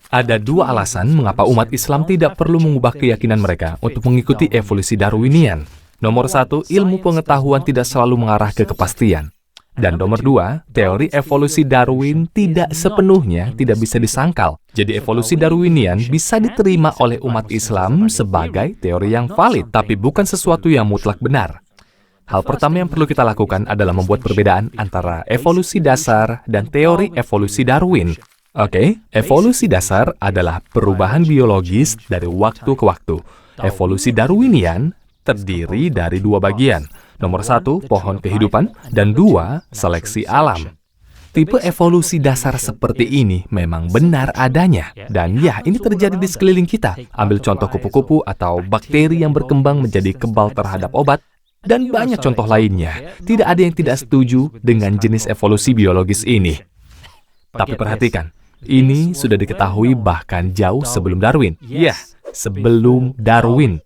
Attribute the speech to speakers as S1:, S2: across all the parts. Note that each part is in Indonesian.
S1: Ada dua alasan mengapa umat Islam tidak perlu mengubah keyakinan mereka untuk mengikuti evolusi Darwinian. Nomor satu, ilmu pengetahuan tidak selalu mengarah ke kepastian. Dan nomor dua, teori evolusi Darwin tidak sepenuhnya tidak bisa disangkal. Jadi evolusi Darwinian bisa diterima oleh umat Islam sebagai teori yang valid, tapi bukan sesuatu yang mutlak benar. Hal pertama yang perlu kita lakukan adalah membuat perbedaan antara evolusi dasar dan teori evolusi Darwin. Oke, evolusi dasar adalah perubahan biologis dari waktu ke waktu. Evolusi Darwinian terdiri dari dua bagian. Nomor satu, pohon kehidupan, dan dua, seleksi alam. Tipe evolusi dasar seperti ini memang benar adanya. Dan ya, ini terjadi di sekeliling kita. Ambil contoh kupu-kupu atau bakteri yang berkembang menjadi kebal terhadap obat, dan banyak contoh lainnya. Tidak ada yang tidak setuju dengan jenis evolusi biologis ini. Tapi perhatikan, ini sudah diketahui bahkan jauh sebelum Darwin. Ya, sebelum Darwin.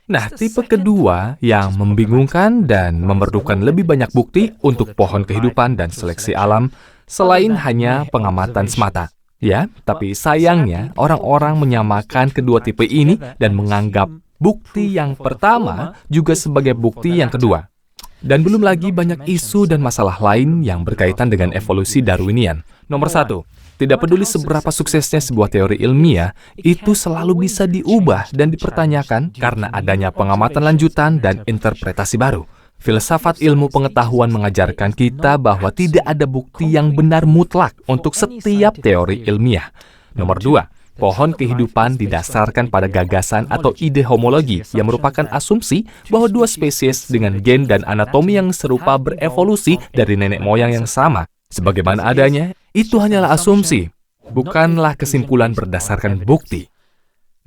S1: Nah, tipe kedua yang membingungkan dan memerlukan lebih banyak bukti untuk pohon kehidupan dan seleksi alam selain hanya pengamatan semata. Ya, tapi sayangnya orang-orang menyamakan kedua tipe ini dan menganggap bukti yang pertama juga sebagai bukti yang kedua. Dan belum lagi banyak isu dan masalah lain yang berkaitan dengan evolusi Darwinian. Nomor satu, tidak peduli seberapa suksesnya sebuah teori ilmiah, itu selalu bisa diubah dan dipertanyakan karena adanya pengamatan lanjutan dan interpretasi baru. Filsafat ilmu pengetahuan mengajarkan kita bahwa tidak ada bukti yang benar mutlak untuk setiap teori ilmiah. Nomor dua, pohon kehidupan didasarkan pada gagasan atau ide homologi yang merupakan asumsi bahwa dua spesies dengan gen dan anatomi yang serupa berevolusi dari nenek moyang yang sama. Sebagaimana adanya, itu hanyalah asumsi, bukanlah kesimpulan berdasarkan bukti.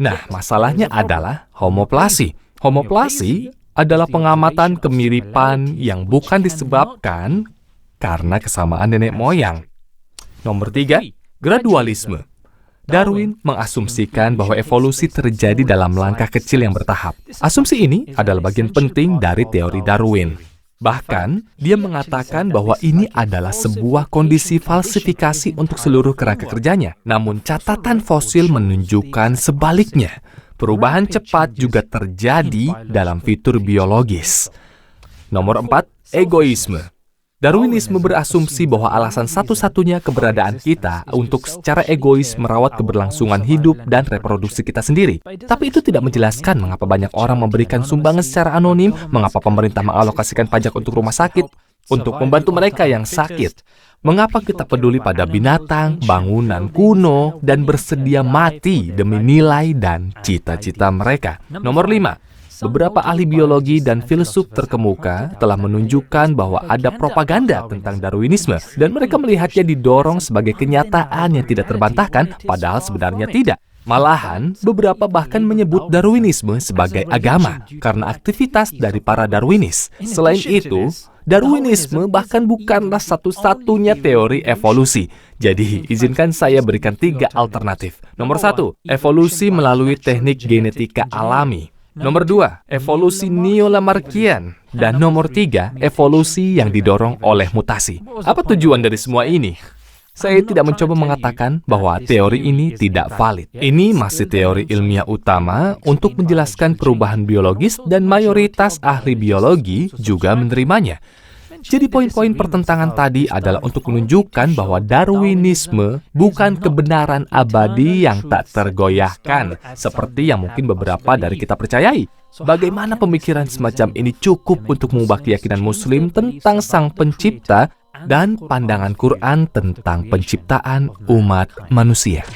S1: Nah, masalahnya adalah homoplasi. Homoplasi adalah pengamatan kemiripan yang bukan disebabkan karena kesamaan nenek moyang. Nomor tiga, gradualisme. Darwin mengasumsikan bahwa evolusi terjadi dalam langkah kecil yang bertahap. Asumsi ini adalah bagian penting dari teori Darwin. Bahkan, dia mengatakan bahwa ini adalah sebuah kondisi falsifikasi untuk seluruh kerangka kerjanya. Namun, catatan fosil menunjukkan sebaliknya. Perubahan cepat juga terjadi dalam fitur biologis. Nomor 4, egoisme. Darwinisme berasumsi bahwa alasan satu-satunya keberadaan kita untuk secara egois merawat keberlangsungan hidup dan reproduksi kita sendiri. Tapi itu tidak menjelaskan mengapa banyak orang memberikan sumbangan secara anonim, mengapa pemerintah mengalokasikan pajak untuk rumah sakit, untuk membantu mereka yang sakit. Mengapa kita peduli pada binatang, bangunan kuno, dan bersedia mati demi nilai dan cita-cita mereka. Nomor 5. Beberapa ahli biologi dan filsuf terkemuka telah menunjukkan bahwa ada propaganda tentang Darwinisme dan mereka melihatnya didorong sebagai kenyataan yang tidak terbantahkan, padahal sebenarnya tidak. Malahan, beberapa bahkan menyebut Darwinisme sebagai agama karena aktivitas dari para Darwinis. Selain itu, Darwinisme bahkan bukanlah satu-satunya teori evolusi. Jadi, izinkan saya berikan 3 alternatif. Nomor 1, evolusi melalui teknik genetika alami. Nomor 2, evolusi neo-Lamarckian. Dan nomor 3, evolusi yang didorong oleh mutasi. Apa tujuan dari semua ini? Saya tidak mencoba mengatakan bahwa teori ini tidak valid. Ini masih teori ilmiah utama untuk menjelaskan perubahan biologis dan mayoritas ahli biologi juga menerimanya. Jadi poin-poin pertentangan tadi adalah untuk menunjukkan bahwa Darwinisme bukan kebenaran abadi yang tak tergoyahkan, seperti yang mungkin beberapa dari kita percayai. Bagaimana pemikiran semacam ini cukup untuk mengubah keyakinan Muslim tentang Sang Pencipta dan pandangan Quran tentang penciptaan umat manusia?